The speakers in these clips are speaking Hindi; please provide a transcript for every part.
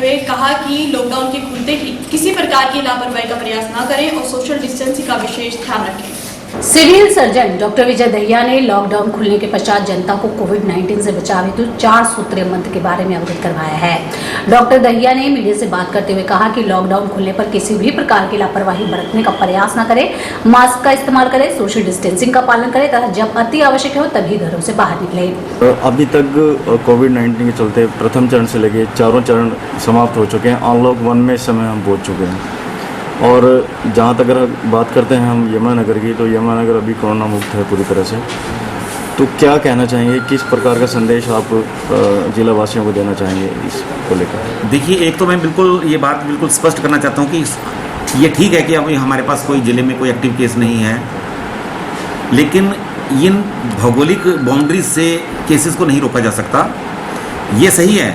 हुए कहा कि लॉकडाउन के खुलते ही किसी प्रकार की लापरवाही का प्रयास न करें और सोशल डिस्टेंसिंग का विशेष ध्यान रखें। Civil surgeon doctor Vijay Dahiya ने लॉकडाउन खुलने के पश्चात जनता को कोविड-19 से बचाव हेतु 4 सूत्रीय मंत्र के बारे में अवगत करवाया है। डॉक्टर दहिया ने मीडिया से बात करते हुए कहा कि लॉकडाउन खुलने पर किसी भी प्रकार की लापरवाही बरतने का प्रयास न करें, मास्क का इस्तेमाल करें, सोशल डिस्टेंसिंग का पालन करें तथा जब अति आवश्यक हो तभी घरों से बाहर निकले। अभी तक कोविड-19 के चलते प्रथम चरण से लेके चारों चरण समाप्त हो चुके हैं। अनलॉक 1 में इस समय हम पहुँच चुके हैं और जहाँ तक अगर बात करते हैं हम यमुनानगर की, तो यमुनानगर अभी कोरोना मुक्त है पूरी तरह से। तो क्या कहना चाहेंगे, किस प्रकार का संदेश आप जिला वासियों को देना चाहेंगे इसको लेकर? देखिए, एक तो मैं ये बात बिल्कुल स्पष्ट करना चाहता हूँ कि ये ठीक है कि अभी हमारे पास कोई जिले में कोई एक्टिव केस नहीं है, लेकिन इन भौगोलिक बाउंड्रीज से केसेस को नहीं रोका जा सकता। ये सही है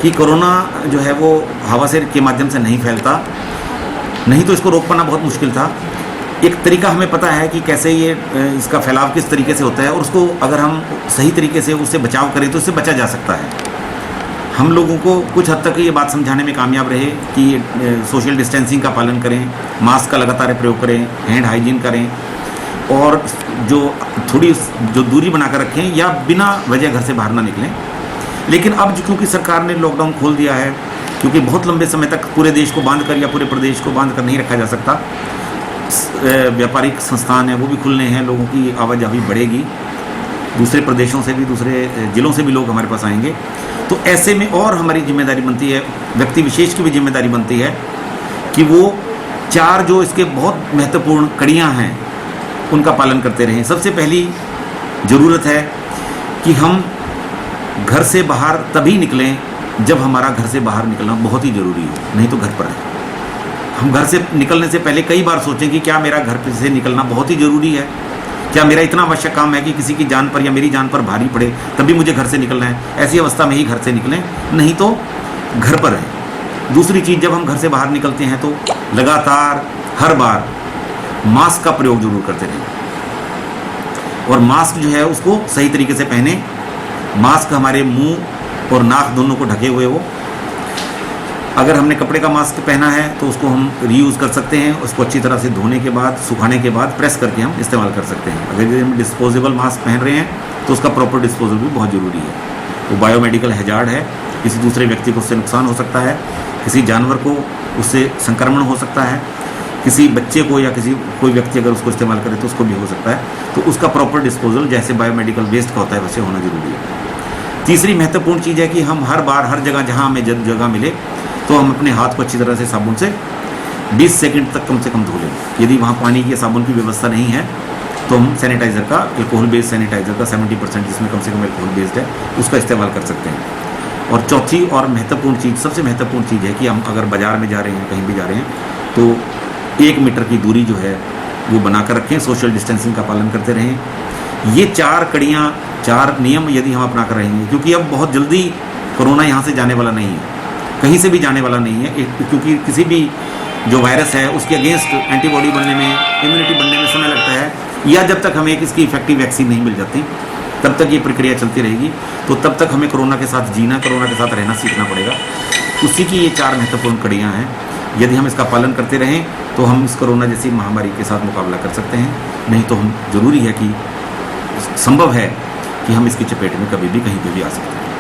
कि कोरोना जो है वो हवा से के माध्यम से नहीं फैलता, नहीं तो इसको रोक पाना बहुत मुश्किल था। एक तरीका हमें पता है कि कैसे ये इसका फैलाव किस तरीके से होता है और उसको अगर हम सही तरीके से उससे बचाव करें तो उससे बचा जा सकता है। हम लोगों को कुछ हद तक ये बात समझाने में कामयाब रहे कि सोशल डिस्टेंसिंग का पालन करें, मास्क का लगातार प्रयोग करें, हैंड हाइजीन करें और जो दूरी बनाकर रखें या बिना वजह घर से बाहर ना निकलें। लेकिन अब क्योंकि सरकार ने लॉकडाउन खोल दिया है, क्योंकि बहुत लंबे समय तक पूरे देश को बांध कर या पूरे प्रदेश को बांध कर नहीं रखा जा सकता, व्यापारिक संस्थान है वो भी खुलने हैं, लोगों की आवाजाही बढ़ेगी, दूसरे प्रदेशों से भी, दूसरे ज़िलों से भी लोग हमारे पास आएंगे। तो ऐसे में और हमारी जिम्मेदारी बनती है, व्यक्ति विशेष की भी जिम्मेदारी बनती है कि वो 4 जो इसके बहुत महत्वपूर्ण कड़ियाँ हैं उनका पालन करते रहें। सबसे पहली ज़रूरत है कि हम घर से बाहर तभी निकलें जब हमारा घर से बाहर निकलना बहुत ही ज़रूरी हो, नहीं तो घर पर रहें। हम घर से निकलने से पहले कई बार सोचें कि क्या मेरा घर से निकलना बहुत ही ज़रूरी है, क्या मेरा इतना आवश्यक काम है कि किसी की जान पर या मेरी जान पर भारी पड़े तभी मुझे घर से निकलना है। ऐसी अवस्था में ही घर से निकलें, नहीं तो घर पर रहें। दूसरी चीज़, जब हम घर से बाहर निकलते हैं तो लगातार हर बार मास्क का प्रयोग जरूर करते रहें और मास्क जो है उसको सही तरीके से पहने। मास्क हमारे मुंह और नाक दोनों को ढके हुए हो। अगर हमने कपड़े का मास्क पहना है तो उसको हम रीयूज़ कर सकते हैं, उसको अच्छी तरह से धोने के बाद, सुखाने के बाद प्रेस करके हम इस्तेमाल कर सकते हैं। अगर हम डिस्पोजेबल मास्क पहन रहे हैं तो उसका प्रॉपर डिस्पोजल भी बहुत ज़रूरी है। वो बायोमेडिकल हैजार्ड है, किसी दूसरे व्यक्ति को उससे नुकसान हो सकता है, किसी जानवर को उससे संक्रमण हो सकता है, किसी बच्चे को या कोई व्यक्ति अगर उसको इस्तेमाल करे तो उसको भी हो सकता है। तो उसका प्रॉपर डिस्पोजल जैसे बायोमेडिकल वेस्ट का होता है वैसे होना ज़रूरी है। तीसरी महत्वपूर्ण चीज़ है कि हम हर बार हर जगह जहाँ हमें जगह मिले तो हम अपने हाथ को अच्छी तरह से साबुन से 20 सेकंड तक कम से कम धो लें। यदि वहाँ पानी की साबुन की व्यवस्था नहीं है तो हम सैनिटाइज़र का, अल्कोहल बेस्ड सैनिटाइज़र का 70% जिसमें कम से कम अल्कोहल बेस्ड है उसका इस्तेमाल कर सकते हैं। और चौथी और महत्वपूर्ण चीज़, सबसे महत्वपूर्ण चीज़ है कि हम अगर बाज़ार में जा रहे हैं, कहीं भी जा रहे हैं तो 1 मीटर की दूरी जो है वो बनाकर रखें, सोशल डिस्टेंसिंग का पालन करते रहें। ये 4 कड़ियाँ, 4 नियम यदि हम अपना कर रहेंगे, क्योंकि अब बहुत जल्दी कोरोना यहाँ से जाने वाला नहीं है, कहीं से भी जाने वाला नहीं है, क्योंकि किसी भी जो वायरस है उसके अगेंस्ट एंटीबॉडी बनने में, इम्यूनिटी बनने में समय लगता है, या जब तक हमें इसकी इफेक्टिव वैक्सीन नहीं मिल जाती तब तक ये प्रक्रिया चलती रहेगी। तो तब तक हमें कोरोना के साथ जीना, कोरोना के साथ रहना सीखना पड़ेगा। उसी की ये 4 महत्वपूर्ण कड़ियाँ हैं। यदि हम इसका पालन करते रहें तो हम इस कोरोना जैसी महामारी के साथ मुकाबला कर सकते हैं, नहीं तो हम ज़रूरी है कि संभव है कि हम इसकी चपेट में कभी भी कहीं पे भी आ सकते हैं।